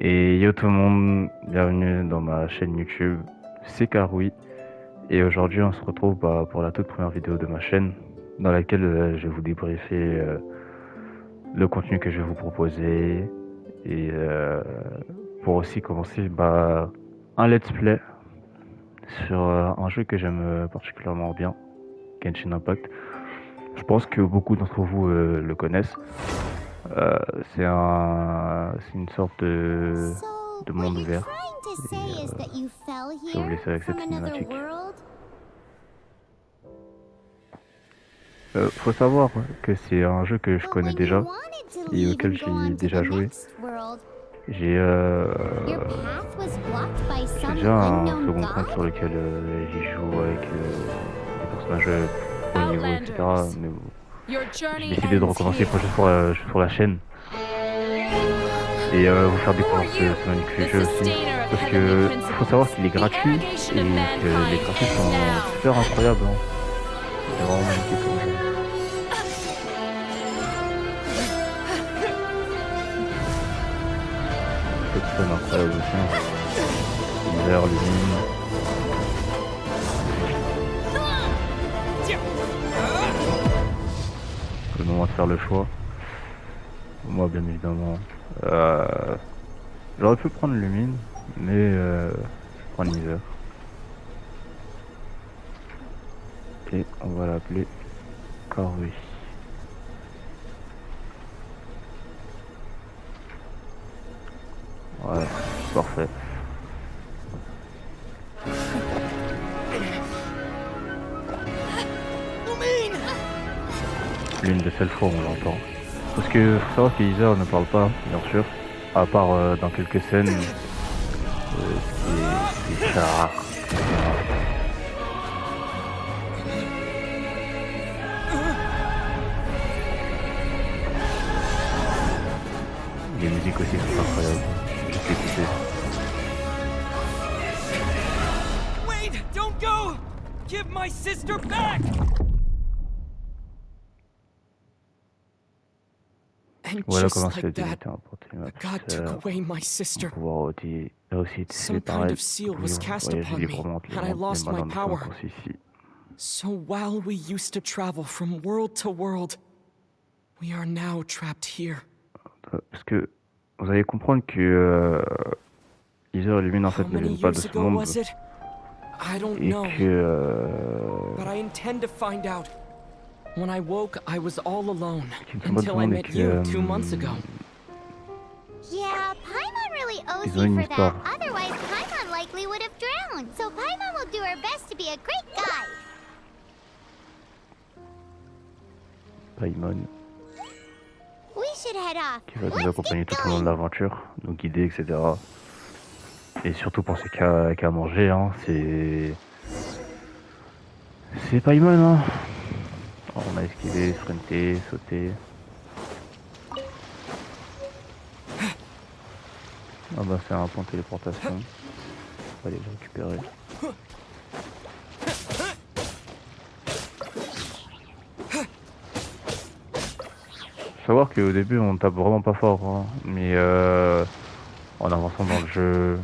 Et yo tout le monde, bienvenue dans ma chaîne YouTube, c'est Karoui. Et aujourd'hui on se retrouve pour la toute première vidéo de ma chaîne, dans laquelle je vais vous débriefer le contenu que je vais vous proposer. Et pour aussi commencer un let's play sur un jeu que j'aime particulièrement bien, Genshin Impact. Je pense que beaucoup d'entre vous le connaissent. Euh, c'est une sorte So, de what monde you're ouvert. trying to Et say is that you fell je vais vous here laisser avec cette from another cinématique. world? Faut savoir que c'est un jeu que je But connais when you déjà wanted to et leave auquel and go j'ai on to the déjà joué. next world, J'ai your path was blocked by j'ai some déjà un unknown second compte sur god? lequel j'y joue avec des personnages au niveau, etc. Outlanders, Mais bon, your j'ai journey décidé de ends recommencer here. juste pour la chaîne et vous faire Who are découvrir you? ce magnifique The jeu aussi. sustainer of Parce heavenly que faut savoir principles. qu'il est The gratuit irrigation of et que les mankind graphismes ends sont now. super incroyables. Hein. C'est vraiment magnifique comme jeu. Cette scène incroyable aussi. Hein. L'hiver, le mine. Le moment de faire le choix. Moi, bien évidemment. Euh, J'aurais pu prendre Lumine, mais je prends l'hiver. Et on va l'appeler Karoui. Ouais, parfait. L'une des seules fois où on l'entend. Parce que faut savoir que Heather ne parle pas, bien sûr, à part dans quelques scènes, ce qui est très rare. Les musiques aussi sont incroyables. Juste écouter. Wait! Don't go! Give my sister back! And Voilà just comment c'est like that, limité pour ma the petite god took sœur. away my Mon sister. pouvoir aussi, a aussi été Some kind séparé. of seal Nous was pouvions cast voyager upon me, librement entre les and I mondes, mais lost my maintenant nous sommes power. coincés ici. So while we used to travel from world to world, we are now trapped here. Parce que vous allez comprendre que Heather et Lumine en fait How ne many viennent pas de years ce ago monde was it? I don't et know, que but I intend to find out. When I woke, I was all alone qu'ils ne sont pas de ce until I monde et met you 2 months que ago. Yeah, Paimon really owes ils ont you une for that. histoire. Otherwise, Paimon likely would have drowned. So Paimon will do her best to be a great guide. Paimon, We should head off. qui va nous Let's accompagner get tout au long de going. l'aventure, nous guider, etc. Et surtout penser qu'à manger, hein, c'est Paimon, hein. Alors, on a esquivé, sprinté, sauté. Ah bah c'est un point de téléportation. On va aller le récupérer. Faut savoir qu'au début on tape vraiment pas fort, hein, mais en avançant dans le jeu,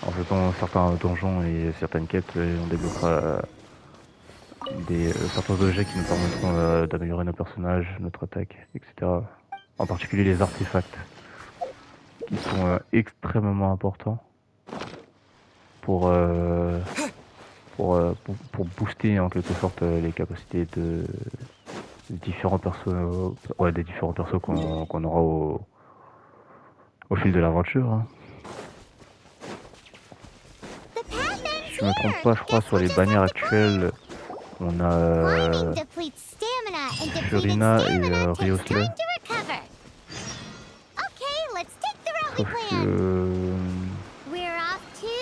en faisant certains donjons et certaines quêtes, on débloquera certains objets qui nous permettront d'améliorer nos personnages, notre attaque, etc. En particulier les artefacts, qui sont extrêmement importants pour, pour booster en quelque sorte les capacités des différents persos, des différents persos qu'on aura au fil de l'aventure. Hein. The path Si ends je me trompe here. pas, je crois Guess sur we'll les just have bannières to climb. actuelles, on a Climbing depletes stamina, and depleted Furina et stamina takes Riosley. time to recover. Okay, let's take the route we Sauf planned. que We're off to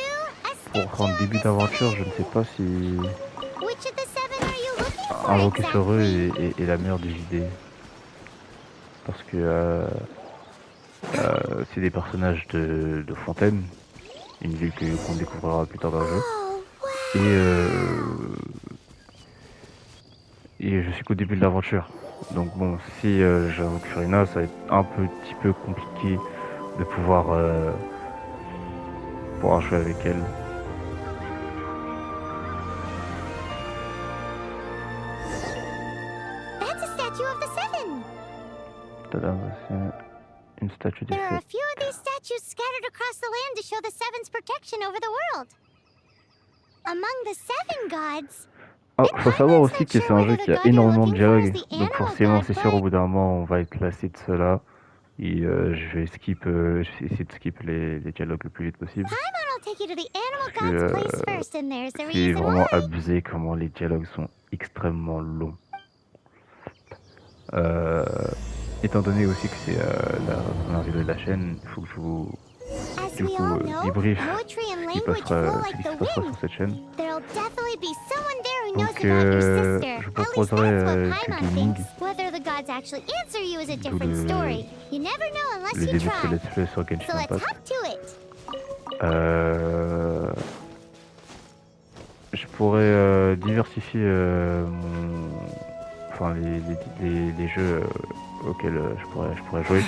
pour un Ascension début the d'aventure, je Seven. ne sais pas si Which of the seven are you looking for invoquer sur eux exactly? est la meilleure des idées. Parce que c'est des personnages de Fontaine, une ville qu'on découvrira plus tard dans le jeu. Oh, Et, wow. et je suis qu'au début de l'aventure. Donc bon, si j'invoque Furina, ça va être un petit peu compliqué de pouvoir pouvoir jouer avec elle. That's a statue of the seven. Tada, c'est une statue des There are a sept. few of these statues scattered across the land to show the seven's protection over the world. Among the seven gods, Ah, faut savoir aussi que c'est un jeu qui a énormément de dialogue, donc forcément c'est sûr au bout d'un moment on va être lassé de cela et je vais essayer de skip les dialogues le plus vite possible Paimon will take you to the animal parce que god's place first, and there's a c'est reason vraiment why. abusé comment les dialogues sont extrêmement longs. Euh, Étant donné aussi que c'est la première vidéo de la chaîne, il faut que je vous As du we coup all know, débrief poetry and qui language passera, flow ce like qui the se passera wind. sur cette chaîne. There'll definitely be someone there who knows Donc about your sister. je At least proposerai that's what du Paimon gaming, thinks. Whether the gods actually answer you is a d'où different story. You never know le unless you début de ce try. let's play sur So Genshin let's Impact. hop to it. Je pourrais diversifier enfin les jeux auxquels je pourrais jouer.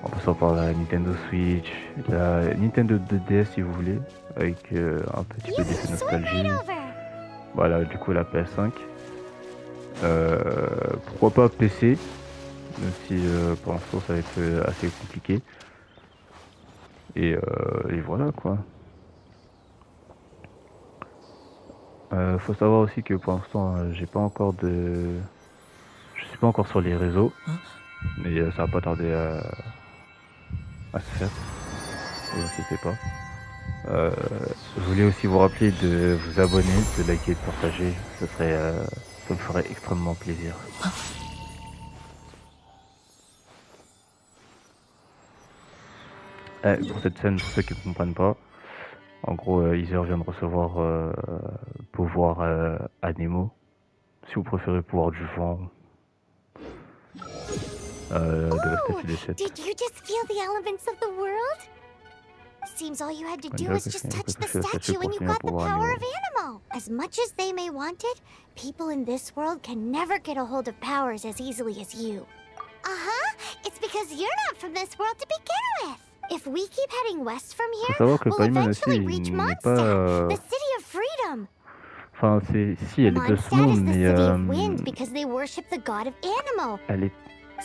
En passant par la Nintendo Switch, la Nintendo 2DS si vous voulez, avec un petit peu You d'effet can swim right nostalgie. over. Voilà, du coup la PS5. Pourquoi pas PC, même si pour l'instant ça va être assez compliqué. Et voilà quoi. Faut savoir aussi que pour l'instant j'ai pas encore de... Je suis pas encore sur les réseaux, mais ça va pas tarder à se faire. Ne vous inquiétez pas. Je voulais aussi vous rappeler de vous abonner, de liker, de partager. Ça me ferait extrêmement plaisir. Pour cette scène, pour ceux qui ne comprennent pas, en gros, Heather vient de recevoir pouvoir Anemo. Si vous préférez pouvoir du vent, de la statue des sept. Did you just feel the elements of the world? Seems all you had to do was just touch the statue and you got the power of Animal. As much as they may want it, people in this world can never get a hold of powers as easily as you. Uh-huh. It's because you're not from this world to begin with. If we keep heading west from Faut here, savoir que we'll Paimon aussi eventually reach n'est Mondstadt, pas... the city of freedom. Enfin, si, elle est de ce Mondstadt is monde, the mais city of wind because they worship the god of Animal. elle est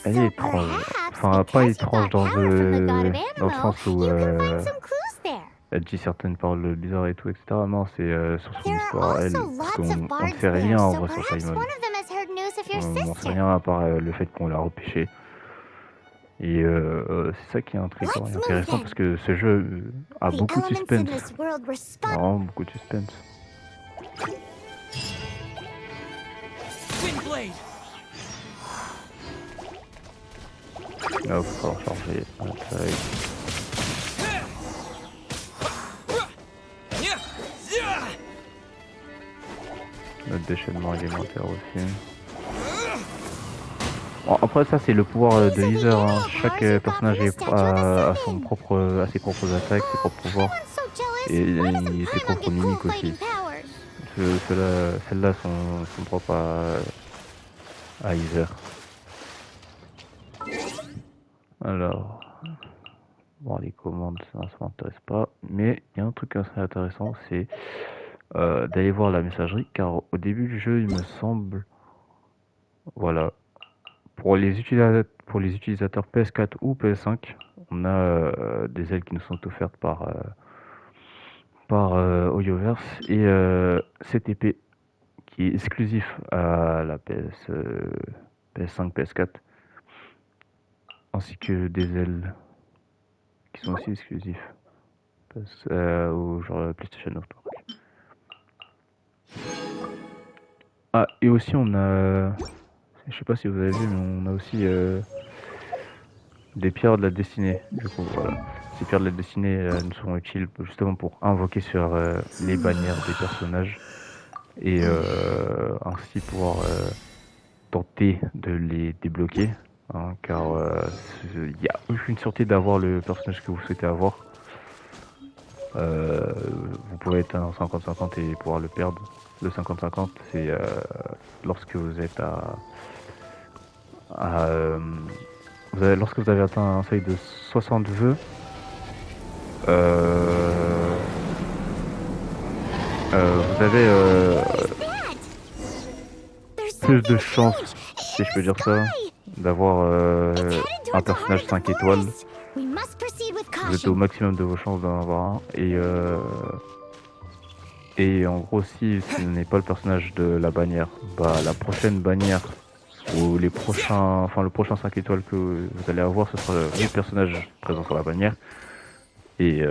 So étrange. perhaps, Enfin, pas because you étrange got power from the god of dans le Animal, sens où you can find some clues there. elle dit certaines paroles bizarres et tout, etc. Non, c'est sur son There are histoire, elle. also Parce lots qu'on of ne bards sait there, rien en so vrai sur perhaps Paimon. one of them has heard news of your On n'en sait sister. rien à part le fait qu'on l'a repêché. Et c'est ça qui est intriguant et Let's intéressant move parce que ce jeu a The beaucoup de elements in suspense. this world respond. Vraiment beaucoup de suspense. Windblade! Là, il va falloir charger un taille. Notre déchaînement élémentaire aussi. Bon, après ça c'est le pouvoir de Heather, hein. Chaque personnage a ses propres attaques, ses propres pouvoirs Everyone's so jealous. et Why doesn't ses Paimon propres get cool mimiques fighting aussi. powers? Celles-là sont propres à Heather. Alors, bon les commandes ça m'intéresse pas, mais il y a un truc assez intéressant, c'est d'aller voir la messagerie, car au début du jeu il me semble, voilà, pour les utilisateurs PS4 ou PS5, on a des ailes qui nous sont offertes par Hoyoverse et CTP qui est exclusif à la PS5, PS4, ainsi que des ailes qui sont aussi exclusifs au genre PlayStation Network. Ah, et aussi on a, je sais pas si vous avez vu, mais on a aussi des pierres de la destinée. Du coup, voilà. Ces pierres de la destinée nous sont utiles justement pour invoquer sur les bannières des personnages et ainsi pouvoir tenter de les débloquer. Hein, car il n'y a aucune sûreté d'avoir le personnage que vous souhaitez avoir. Vous pouvez être un 50-50 et pouvoir le perdre. Le 50-50, c'est lorsque vous êtes lorsque vous avez atteint un seuil de 60 vœux, Vous avez There's plus de something chances, strange si je peux in the dire ça, sky. d'avoir It's headed un towards the heart personnage of the 5 étoiles. forest. We must proceed with Vous êtes au caution. maximum de vos chances d'en avoir un. Et en gros, si ce n'est pas le personnage de la bannière, bah la prochaine bannière ou les prochains, enfin le prochain 5 étoiles que vous allez avoir, ce sera le personnage présent sur la bannière. Et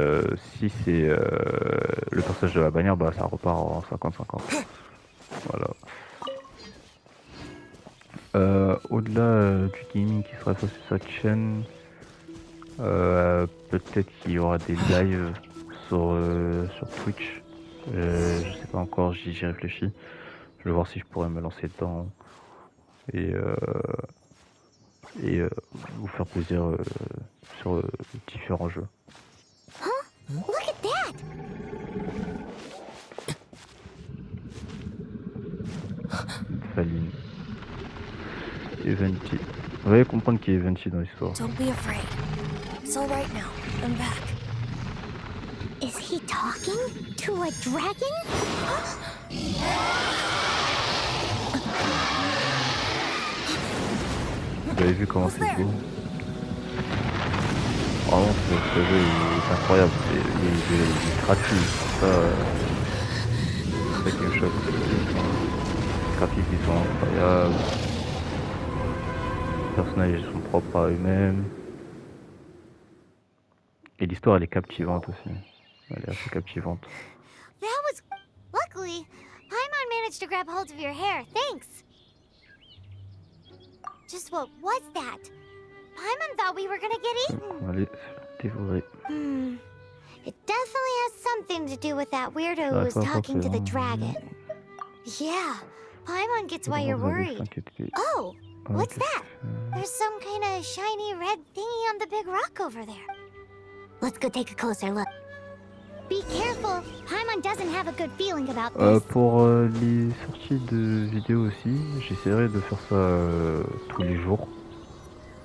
si c'est le personnage de la bannière, bah ça repart en 50-50. Voilà. Au-delà du gaming qui sera fait sur cette chaîne, peut-être qu'il y aura des lives sur Twitch. Je sais pas encore, j'y réfléchis. Je vais voir si je pourrais me lancer dedans et vous faire plaisir sur différents jeux. Look at that. Faline. Eventy. Vous allez comprendre qui est Eventy dans l'histoire. Don't be afraid. It's all right now. I'm back. Is he talking to a dragon? Vous avez vu comment c'est beau? Vraiment, ce jeu est incroyable. Il est gratuit. C'est ça qui me choque. Les graphiques ils sont incroyables. Les personnages ils sont propres à eux-mêmes. Et l'histoire elle est captivante aussi. Elle est assez captivante. That was... Luckily, Paimon managed to grab hold of your hair. Thanks. Just what was that? Paimon thought we were gonna get eaten. Allez, dévorer. It definitely has something to do with that weirdo who was talking to the dragon. Yeah, Paimon gets why you're worried. Oh, what's that? There's some kind of shiny red thingy on the big rock over there. Let's go take a closer look. Be careful. Paimon doesn't have a good feeling about this. Pour les sorties de vidéos aussi, j'essaierai de faire ça tous les jours.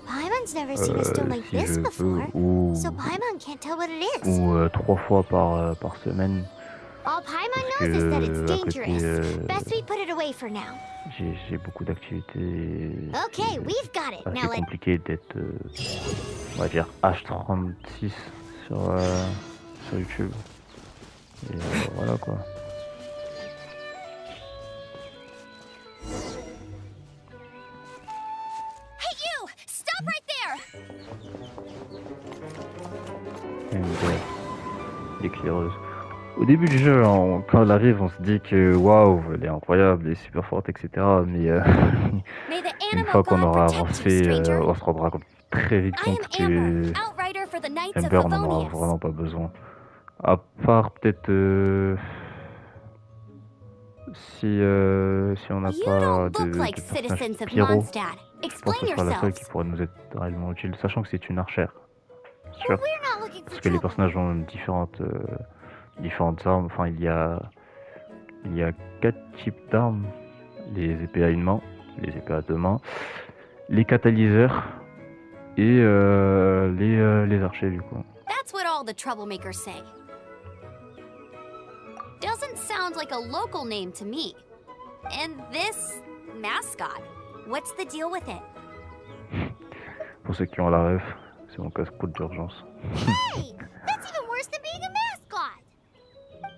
Paimon's never seen a stone like Si this je before, peux, ou so Paimon can't tell what it is. 3 fois par semaine. All Paimon Parce knows is that it's que à côté, dangerous. Best we put it away for now. j'ai beaucoup d'activités. Okay, we've got it. C'est Now let... compliqué d'être, on va dire, H36 sur YouTube. Et voilà quoi. Hey, you! Stop right there! L'éclaireuse. Au début du jeu, quand elle arrive, on se dit que waouh, elle est incroyable, elle est super forte, etc. Mais May the une animal fois qu'on god aura protect you, avancé, stranger. on se rendra très vite I am compte que Amber, outrider for the Knights of Amber, on en aura Favonius. vraiment pas besoin. À part peut-être si on n'a You pas don't de look like personnage citizens of pyro, Mondstadt. je pense Explain que ce sera la seule yourselves. qui pourrait nous être réellement utile, sachant que c'est une archère. Sûr. We're not looking for Parce que les trouble. personnages ont différentes armes. Enfin, il y a 4 types d'armes. Les épées à une main, les épées à 2 mains, les catalyseurs et les archers du coup. That's what all the troublemakers say. Doesn't sound like a local name to me. And this mascot, what's the deal with it? Pour ceux qui ont la ref, c'est mon casse-croûte d'urgence. Hey, that's even worse than being a mascot.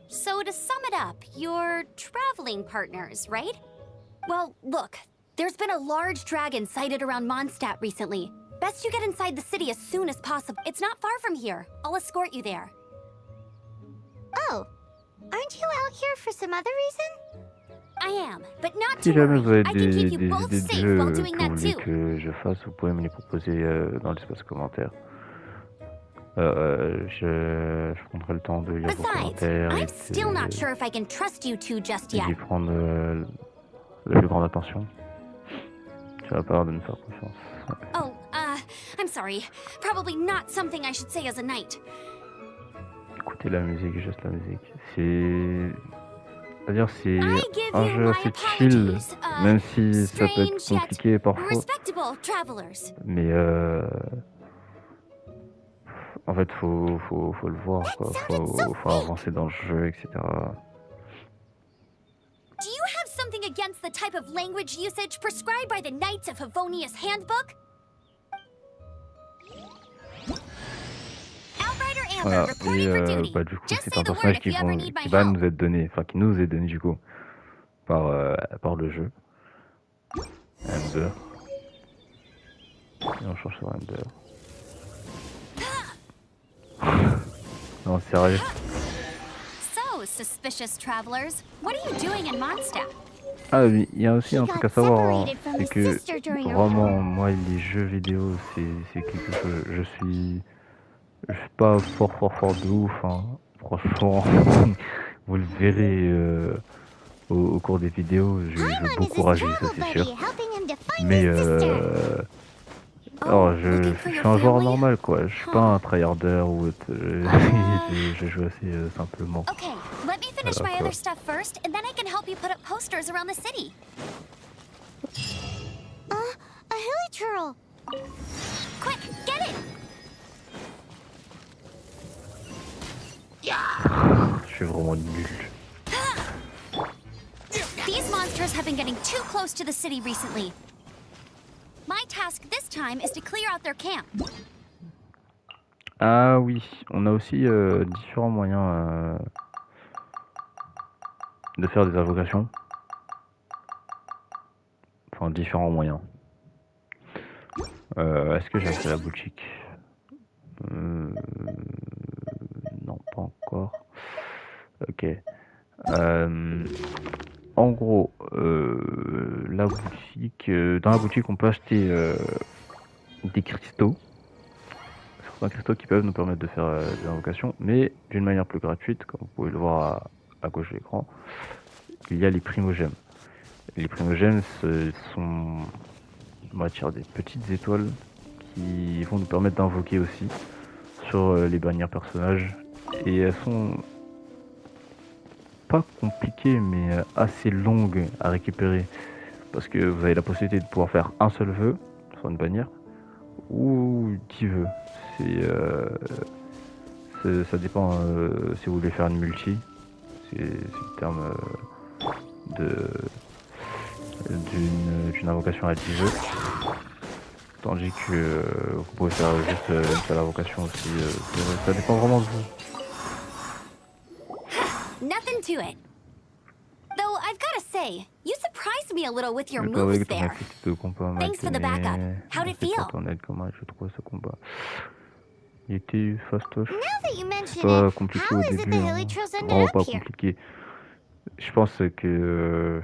So to sum it up, you're traveling partners, right? Well, look, there's been a large dragon sighted around Mondstadt recently. Best you get inside the city as soon as possible. It's not far from here. I'll escort you there. Oh, aren't you out here for some other reason? I am, but not Si to jamais worry. vous avez I can keep you des both idées de safe jeux while que doing vous that voulez too. que je fasse, vous pouvez me les proposer dans l'espace commentaire. Je prendrai le temps de lire vos Besides, commentaires I'm still not sure if I can trust you two just yet. d'y prendre la plus grande attention. Tu vas pas avoir de me faire confiance. Oh, I'm sorry. Probably not something I should say as a knight. Écoutez la musique, juste la musique. C'est-à-dire c'est I give un you jeu my assez chill, apologies, même si ça peut être strange yet compliqué parfois. Respectable travelers. Mais en fait, faut le voir, quoi. Faut avancer dans le jeu, etc. the type of language usage prescribed by the Knights of Favonius Handbook? Outrider Amber Voilà, reporting for duty. du coup, Just c'est say un the word personnage if you ever need my qui va help. nous être donné, enfin qui nous est donné du coup par le jeu. Amber. Et on change sur Amber. Non, sérieux. So, suspicious travelers, what are you doing in Mondstadt? Ah oui, il y a aussi He un truc à got savoir, hein, separated from c'est his que sister during her vraiment, war. moi, les jeux vidéo, c'est quelque chose. Je suis pas fort de ouf, hein. Franchement, vous le verrez au cours des vidéos. Je I'm joue on as beaucoup his ragé, ça travel c'est buddy, sûr. helping him to find Mais his sister. alors, looking je for suis your un joueur family? normal, quoi. Je suis pas un tryharder ou autre. Je joue assez simplement. Okay, let me finish Alors, my quoi. other stuff first, and then I can help you put up posters around the city. A hilichurl. Quick, get it! Je suis vraiment nul. These monsters have been getting too close to the city recently. My task this time is to clear out their camp. Ah oui, on a aussi différents moyens de faire des invocations. Enfin, différents moyens. Est-ce que j'ai accès à la boutique? Non, pas encore. Ok. En gros, la boutique, dans la boutique, on peut acheter des cristaux. Certains cristaux qui peuvent nous permettre de faire des invocations, mais d'une manière plus gratuite, comme vous pouvez le voir à gauche de l'écran. Il y a les primogèmes. Les primogèmes, ce sont, on va dire, des petites étoiles qui vont nous permettre d'invoquer aussi sur les bannières personnages. Et elles sont pas compliquées, mais assez longues à récupérer. Parce que vous avez la possibilité de pouvoir faire un seul vœu sur une bannière, ou 10 vœux. Ça dépend si vous voulez faire une multi. C'est le terme d'une invocation à 10 vœux. Tandis que vous pouvez faire juste une seule invocation aussi. Ça dépend vraiment de vous. Nothing to it. Though I've gotta say, you surprised me a little with your Le moves avec ton there. activité de combat Thanks for the backup. How'd it feel? Comment je trouve ce combat. Il était fastoche. Now that you mention Pas it, compliqué how au is it début. the Hein. hilichurls ended Vraiment up pas here? compliqué. Je pense que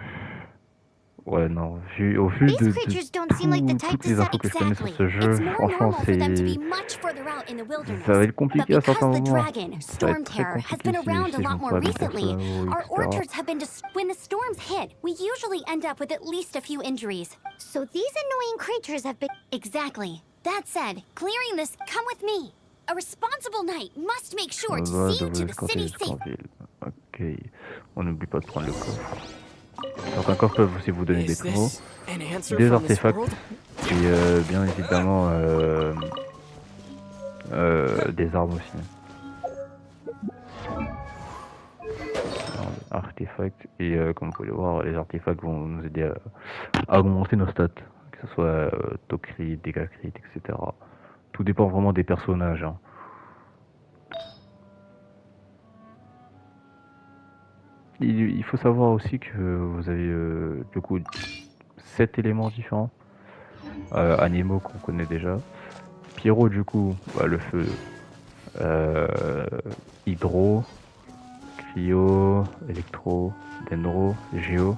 ouais non, au vu These de creatures don't seem like the type toutes to les set infos que je connais sur Exactly. ce jeu, It's more franchement normal for them to be c'est much further out in the wilderness. ça va être compliqué But à certains because the moments. dragon, Ça va Storm être très Terror, has compliqué been around a si lot on more prend des recently, personnes, our etc. orchards have been when the storms hit, we usually end up with at least a few injuries. So these annoying creatures have been... Exactly. That said, clearing this, come with me. A responsible knight must make sure On to va see you to devoir the escorter city jusqu'en safe. ville. Ok, on n'oublie pas de prendre le coffre. Certains coffres peuvent aussi vous donner des Is primos, this an answer des from this artefacts world? et bien évidemment des armes aussi. Artefacts et comme vous pouvez le voir, les artefacts vont nous aider à augmenter nos stats, que ce soit taux crit, dégâts crit, etc. Tout dépend vraiment des personnages. Hein. Il faut savoir aussi que vous avez du coup 7 éléments différents. Animaux qu'on connaît déjà. Pyro du coup, le feu. Hydro, Cryo, Électro, Dendro, Géo.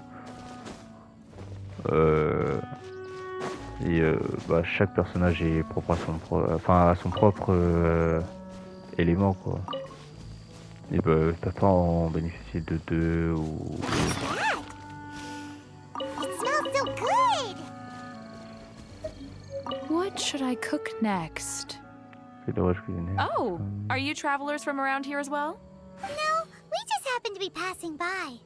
Chaque personnage est propre à son propre élément quoi. Ils peuvent pas en bénéficier de deux ou... It smells so good! What should I cook next? C'est dommage cuisiner. Oh, are you travelers from around here as well? No, we just happen to be passing by.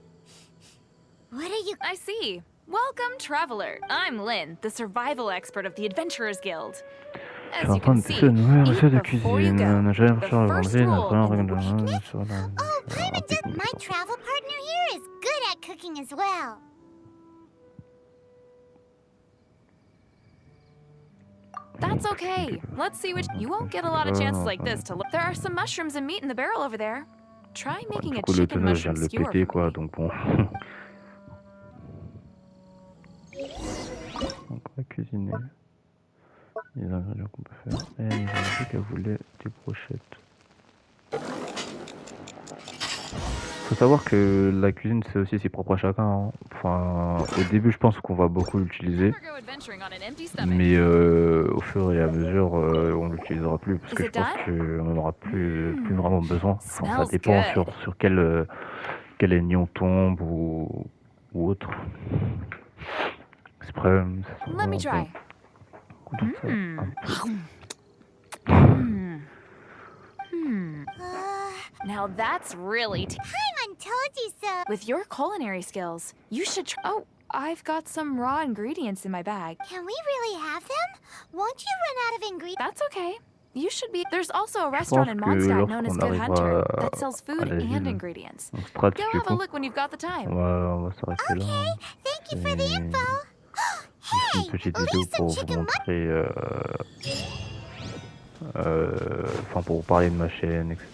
What are you... I see. Welcome, traveler. I'm Lynn, the survival expert of the Adventurers Guild. Je As suis en you train can de see, tester une nouvelle recette de eat before you cuisine. go. J'aime The faire first manger la rule première in règle the de sur la... Oh, Paimon, my travel partner here is good at cooking as well. That's okay. Let's see which. You won't get a lot of chances like this to look. There are some mushrooms and meat in the barrel over there. Try making Du a coup, le chicken tonneau, je viens mushroom de le skewer. péter, For quoi, me. donc bon. Donc, on va cuisiner les ingrédients qu'on peut faire. Et elle nous a dit qu'elle voulait des brochettes. Faut savoir que la cuisine, c'est aussi propre à chacun, hein. Enfin, au début, je pense qu'on va beaucoup l'utiliser. Never go adventuring on an empty stomach. Mais au fur et à mesure, on l'utilisera plus parce que Is je it pense done? qu'on n'en aura plus vraiment besoin. Enfin, ça Smells dépend good. sur quel ennemi on tombe ou autre. C'est prêt. Let me try. Goûtons ça un peu. Now that's really Paimon told you so. with your culinary skills. You should try. Oh, I've got some raw ingredients in my bag. Can we really have them? Won't you run out of ingredients? That's okay. You should be. There's also a restaurant in que Mondstadt known as lorsqu'on Good arrivera Hunter that sells à food la and ville, ingredients. on Strat, Go du have a coup, look when you've got the time. on va s'arrêter là. Okay, thank you for the Et info. juste une Hey, petite vidéo leave some pour vous chicken montrer, enfin pour vous parler de ma chaîne, etc.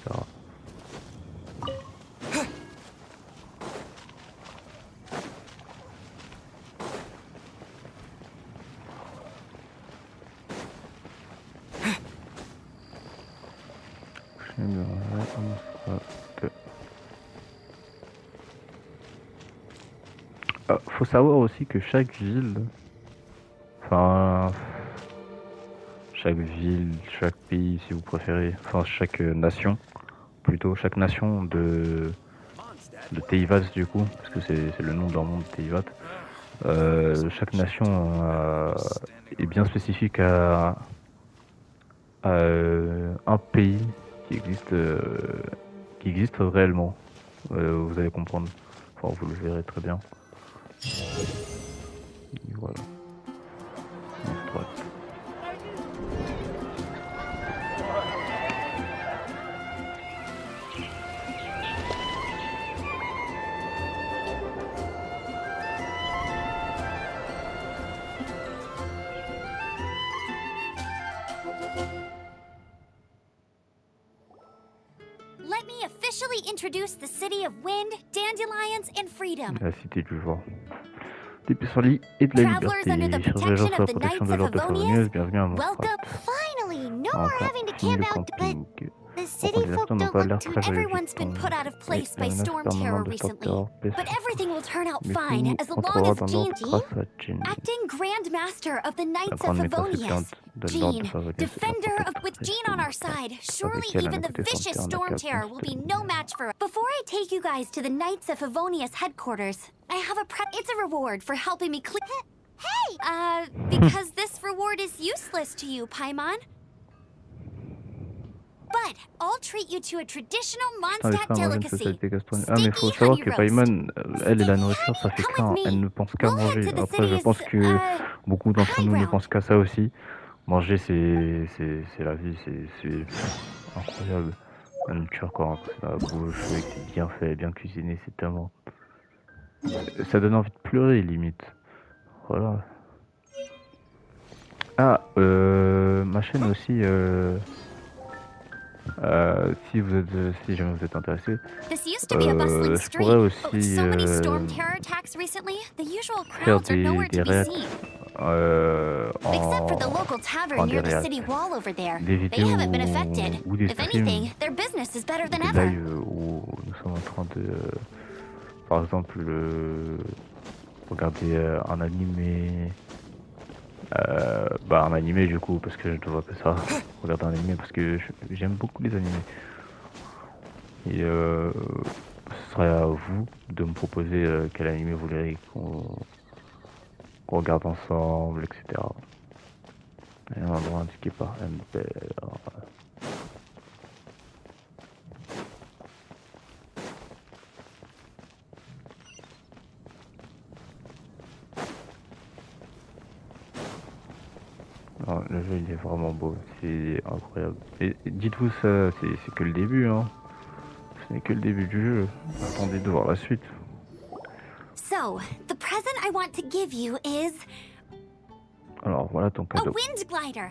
Faut savoir aussi que chaque ville, enfin chaque ville, chaque pays si vous préférez, enfin chaque nation, plutôt chaque nation de Teyvat du coup, parce que c'est le nom d'un monde Teyvat. Chaque nation est bien spécifique à un pays qui existe réellement. Vous allez comprendre, enfin vous le verrez très bien. Et voilà. Droite. Let me officially introduce the city of wind, dandelions, and freedom. La cité du vent. Des pissenlits et de la Travelers liberté. under the Sur les gens protection sous la of the protection de Knights of l'ordre de Favonius, Favonius, bienvenue à welcome. Mondstadt. Finally, no more Enfin, having to fini camp le out. But camping. the Enfin, city les folk habitants n'ont don't pas l'air look too. très jolis. Everyone's been put out of place by Oui, storm c'est un terror moment de recently. Docteur But Pesson. everything will turn out Mais fine tout as long entrera as dans Jean, l'ordre grâce à Jean, acting Grand Master of the la Knights of grande maîtresse Favonius. suppléante de l'ordre de Jean, Favonius. defender of, with Jean on our side, surely elle, even elle a the coûté son vicious terrain storm à terror will be no match for us. Before I take you guys to the Knights of Favonius headquarters, I have it's a reward for helping me clear. Hey! Because this reward is useless to you, Paimon. But I'll treat you to a traditional Putain, les Mondstadt femmes dans une delicacy. société gastronomique. Ah, mais faut Sticky savoir honey que roast. Paimon, elle et la nourriture, ça fait Come qu'un. with me. Elle ne pense qu'à We'll head manger. to the Après, je city's, pense que beaucoup d'entre nous ne playground. pensent qu'à ça aussi. Manger, c'est la vie, c'est incroyable. La nourriture, quand c'est la bouche, et que c'est bien fait, bien cuisiné, c'est tellement... Ça donne envie de pleurer, limite. Voilà. Ah, ma chaîne aussi... si jamais vous êtes intéressé, This used to be a bustling je street, pourrais but with aussi so many storm terror attacks recently, the usual faire crowds are nowhere des to be réacs seen. Except for the local tavern des near the réacs, city wall over there. des They vidéos haven't been affected. ou des If streams, anything, their business is better than des ever. lives où nous sommes en train de, par exemple, regarder un animé, un animé du coup, parce que je ne vois que ça, regarder un animé parce que j'aime beaucoup les animés. Et ce serait à vous de me proposer quel animé vous voulez qu'on regarde ensemble, etc. Et un endroit indiqué par MPR. Non, le jeu il est vraiment beau, c'est incroyable. Et dites-vous ça, c'est que le début, hein. Ce n'est que le début du jeu. Attendez de voir la suite. So, the present I want to give you is Alors voilà ton a cadeau. wind glider.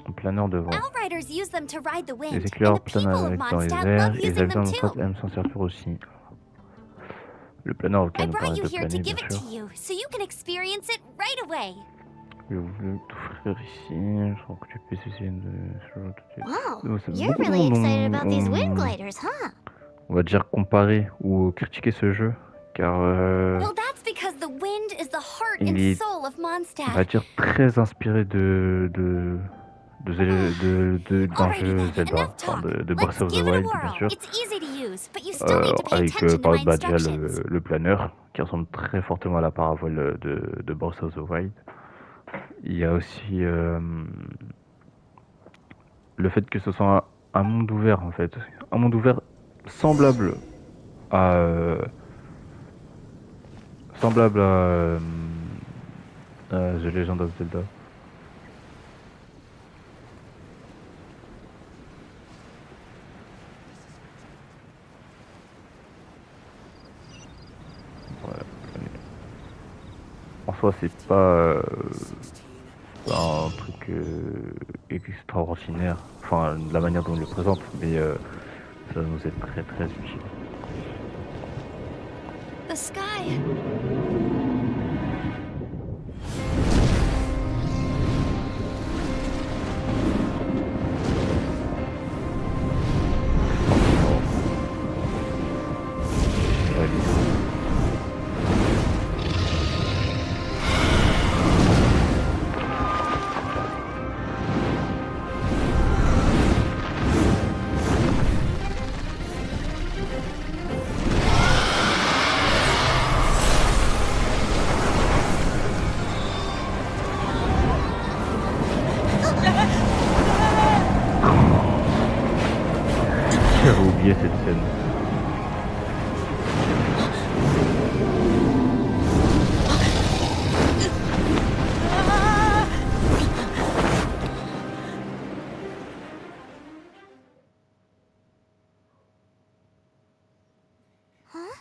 Un planeur de vent. Outriders use them to ride the wind, Les and éclaireurs the people planent of dans les Mondstadt airs love et les using habitants them de Mondstadt too. aiment s'en servir aussi. Le planeur I nous brought permet you de here to planer, give bien it sûr. to you, so you can experience it right away. Je voulais t'offrir ici, sans que tu puisses essayer de... Wow, C'est you're beaucoup de really monde excited about these wind on gliders, huh? va dire comparer ou critiquer ce jeu, car Well, that's because the wind is the heart il and est, soul of on va Mondstadt. dire, très inspiré d'un Alrighty jeu then, Zelda, enough enfin talk. de Breath Let's of the give it a Wild, bien whirl. sûr, It's easy to use, but you still need to pay avec attention to my déjà instructions. le planeur, qui ressemble très fortement à la parabole de Breath of the Wild. Il y a aussi le fait que ce soit un monde ouvert, en fait. Un monde ouvert semblable à... The Legend of Zelda. Voilà. En soi, c'est pas un truc extraordinaire, enfin la manière dont il le présente, mais ça nous est très très utile. The sky. J'avais oublié cette scène. Huh?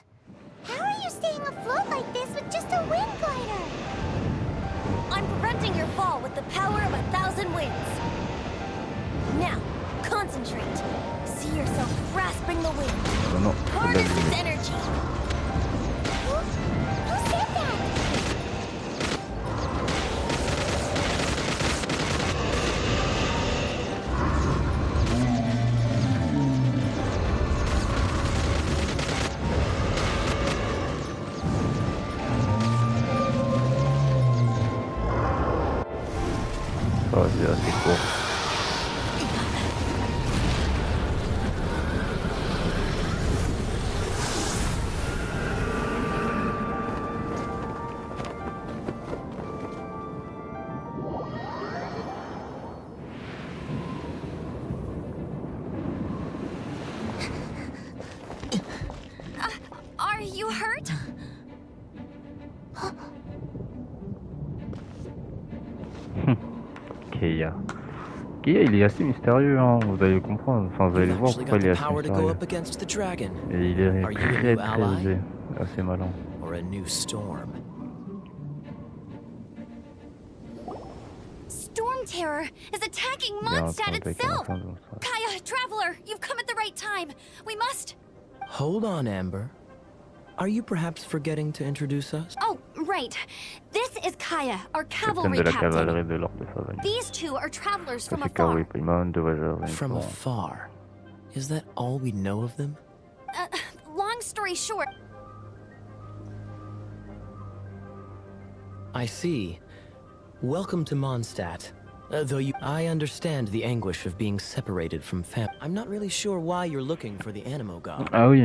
How are you staying afloat like this with just a wind glider? I'm preventing your fall with the power of 1,000 winds. Now, concentrate. See yourself grasping the wind. Non, non, Harness celle-là, its energy. Who said that? ça va, c'est assez court. Are you hurt? Keia. Keia, il est assez mystérieux, hein, vous allez comprendre, enfin vous allez You've voir actually pourquoi got il est the assez power to go mystérieux. up against the dragon, Et il est Are you a très new ally? osé, assez malin. or a new storm. Storm Terror is attacking Il est en train Mondstadt d'attaquer la itself. fin de l'Australie. Kaya, Traveler, you've come at the right time. We must... Hold on, Amber. Are you perhaps forgetting to introduce us? Oh, right. This is Kaya, our Capitaine cavalry de la captain. cavalerie de l'Ordre de Favonius. These two are travelers Ça from c'est Kaori afar. Paimon de voyageurs. From afar. Is that all we know of them? Long story short, I see. Welcome to Mondstadt. I understand the anguish of being separated from fam. I'm not really sure why you're looking for the Anemo god. Ah oui,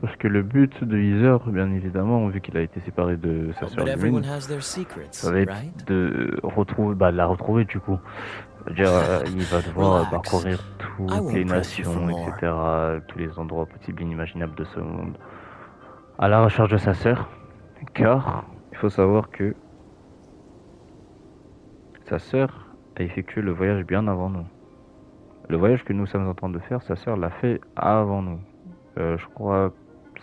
parce que le but de Heather, bien évidemment, vu qu'il a été séparé de sa sœur But everyone Lumine, has their secrets, ça va être right? de retrouver, de la retrouver du coup. C'est-à-dire, il va devoir Relax. parcourir I toutes won't les press you for nations, more. etc., tous les endroits possibles et inimaginables de ce monde, à la recherche de sa sœur, car il faut savoir que sa sœur a effectué le voyage bien avant nous. Le voyage que nous sommes en train de faire, sa sœur l'a fait avant nous. Je crois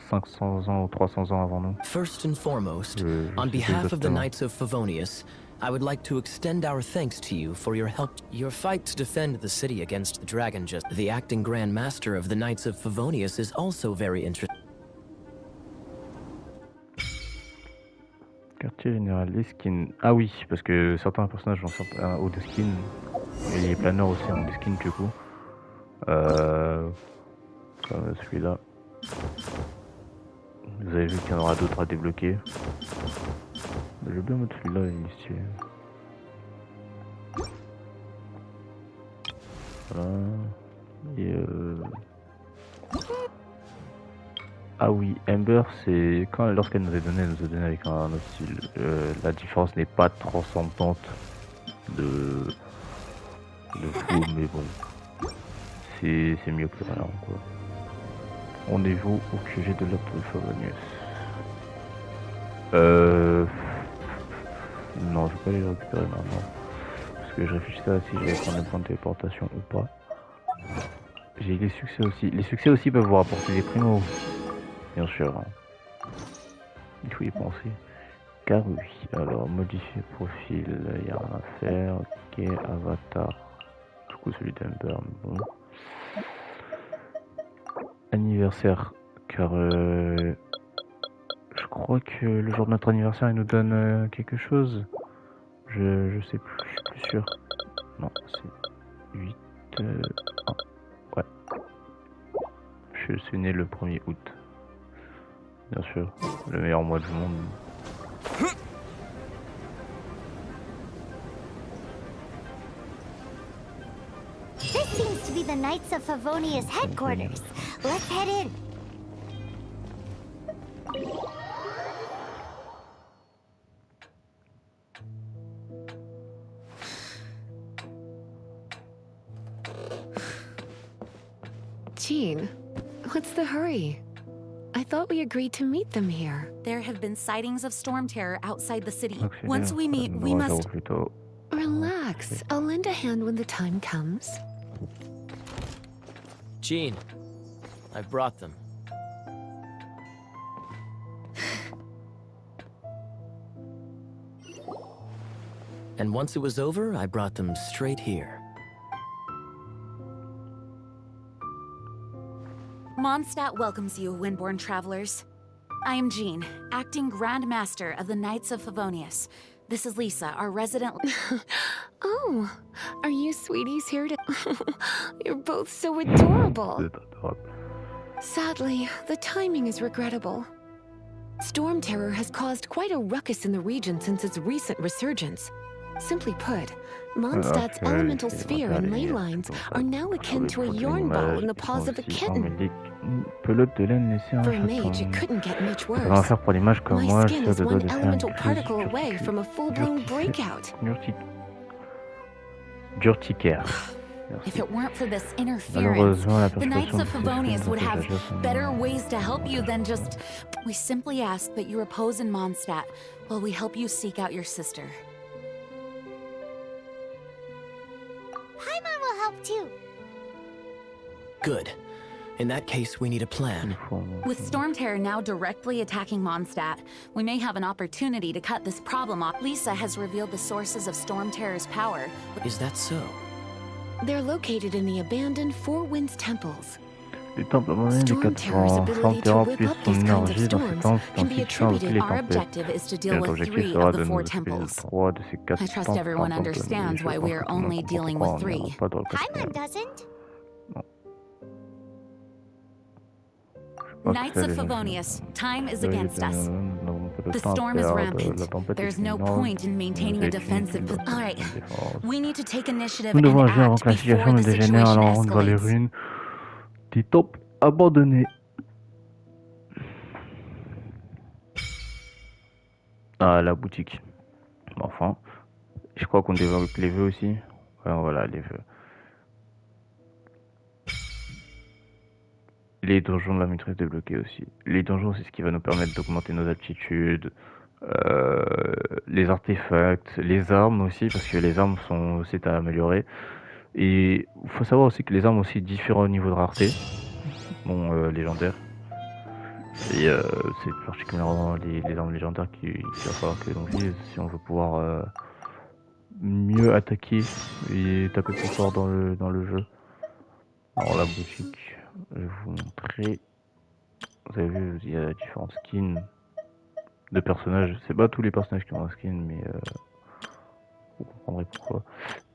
500 ans ou 300 ans avant nous. First and foremost, Je on sais behalf of the exactement. Knights of Favonius, I would like to extend our thanks to you for your help. Your fight to defend the city against the dragon the acting Grand Master of the Knights of Favonius is also very interesting. Quartier général, les skins. Ah oui, parce que certains personnages ont un haut de skin. Et les planeurs aussi ont des skins du coup. Comme celui-là. Vous avez vu qu'il y en aura d'autres à débloquer. Je vais bien mettre celui-là ici. Voilà. Et ah oui, Ember, c'est lorsqu'elle nous a donné, avec un autre style. La différence n'est pas transcendante de fou, mais bon, c'est mieux que rien quoi. Rendez-vous au QG de l'ordre de Favonius. Non, je vais pas les récupérer maintenant. Parce que je réfléchissais à si je vais prendre le point de téléportation ou pas. J'ai les succès aussi. Les succès aussi peuvent vous rapporter des primos. Bien sûr. Hein. Il faut y penser. Car oui. Alors, modifier profil. Il n'y a rien à faire. Ok, avatar. Du coup, celui d'Ember. Bon. Anniversaire. Car je crois que le jour de notre anniversaire, il nous donne quelque chose. Je sais plus, je suis plus sûr. Non, c'est 8... ouais. Je suis né le 1er août. Bien sûr, le meilleur mois du monde. This seems to be the Knights of Favonius headquarters. Let's head in. Jean, what's the hurry? I thought we agreed to meet them here. There have been sightings of storm terror outside the city. Once we meet, we must... Relax. I'll lend a hand when the time comes. Jean, I've brought them. And once it was over, I brought them straight here. Mondstadt welcomes you, Windborn travelers. I am Jean, acting Grand Master of the Knights of Favonius. This is Lisa, our resident... Oh, are you sweeties here to... You're both so adorable. Sadly, the timing is regrettable. Storm terror has caused quite a ruckus in the region since its recent resurgence. Simply put, Mondstadt's elemental sphere and ley lines are now akin to a yarn ball in the paws of a kitten. For a mage, it couldn't get much worse. My skin is one elemental particle away from a full-blown breakout. D'urticaire. If it weren't for this interference, the Knights of Favonius would have better ways to help you than just... We simply ask that you repose in Mondstadt while we help you seek out your sister. Paimon will help too. Good. In that case, we need a plan. With Storm Terror now directly attacking Mondstadt, we may have an opportunity to cut this problem off. Lisa has revealed the sources of Storm Terror's power. Is that so? They're located in the abandoned Four Winds temples. Storm Terror's ability to whip up these kinds of storms can be attributed. Our objective is to deal with 3 of the 4 temples. I trust everyone understands why we are only dealing with 3. Paimon doesn't. Knights of Favonius, time is against us. The storm is rampant. There's no point in maintaining a defensive... Alright, we need to take initiative and act before the situation escalates. Des temples abandonnés. Ah, la boutique. Enfin, je crois qu'on développe les vœux aussi. Ouais, voilà, les vœux. Les donjons de la maîtrise débloqués aussi. Les donjons, c'est ce qui va nous permettre d'augmenter nos aptitudes, les artefacts, les armes aussi, parce que les armes sont aussi à améliorer. Et il faut savoir aussi que les armes aussi diffèrent au niveau de rareté, bon, légendaire. Et c'est particulièrement les armes légendaires qu'il va falloir que l'on vise si on veut pouvoir mieux attaquer et taper plus fort dans le jeu. Alors la boutique, je vais vous montrer. Vous avez vu, il y a différentes skins de personnages. C'est pas tous les personnages qui ont un skin, mais vous comprendrez pourquoi.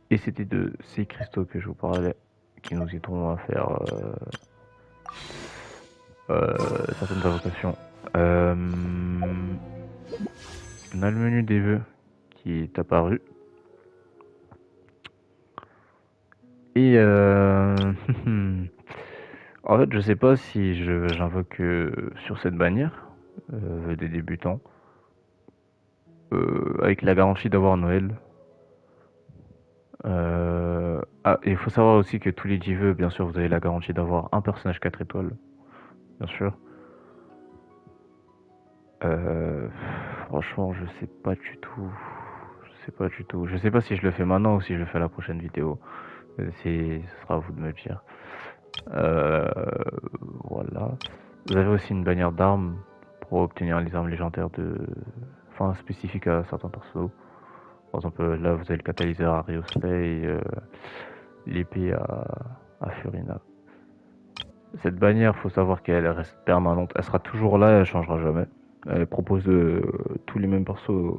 Et c'était de ces cristaux que je vous parlais, qui nous aideront à faire certaines invocations. On a le menu des vœux qui est apparu. Et en fait, je sais pas si j'invoque sur cette bannière des débutants avec la garantie d'avoir Noël. Ah, et il faut savoir aussi que tous les 10 vœux, bien sûr, vous avez la garantie d'avoir un personnage 4 étoiles, bien sûr. Franchement, je sais pas du tout. Je sais pas du tout. Je sais pas si je le fais maintenant ou si je le fais à la prochaine vidéo. Ce sera à vous de me le dire. Voilà. Vous avez aussi une bannière d'armes pour obtenir les armes légendaires enfin spécifiques à certains persos. Par exemple, là vous avez le catalyseur à Riosley et l'épée à Furina. Cette bannière, faut savoir qu'elle reste permanente. Elle sera toujours là, elle changera jamais. Elle propose tous les mêmes persos.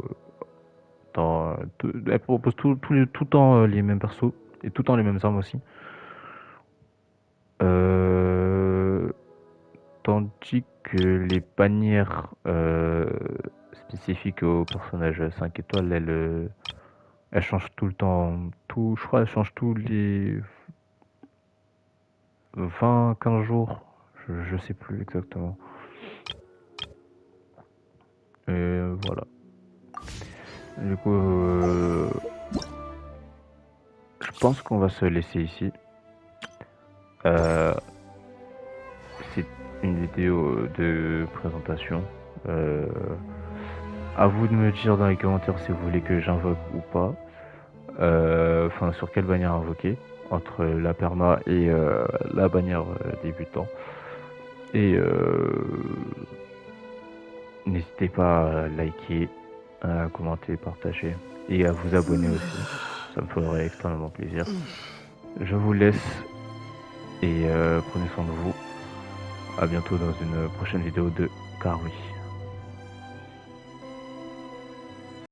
Elle propose tout le temps les mêmes persos et tout le temps les mêmes armes aussi. Tandis que les bannières spécifiques aux personnages 5 étoiles, elles changent tout le temps. Je crois qu'elles changent tous les 20-15 jours. Je sais plus exactement. Et voilà. Du coup, je pense qu'on va se laisser ici. C'est une vidéo de présentation. À vous de me dire dans les commentaires si vous voulez que j'invoque ou pas. Enfin, sur quelle bannière invoquer entre la perma et la bannière débutant. Et n'hésitez pas à liker, à commenter, partager et à vous abonner aussi. Ça me ferait extrêmement plaisir. Je vous laisse et prenez soin de vous. À bientôt dans une prochaine vidéo de Car oui.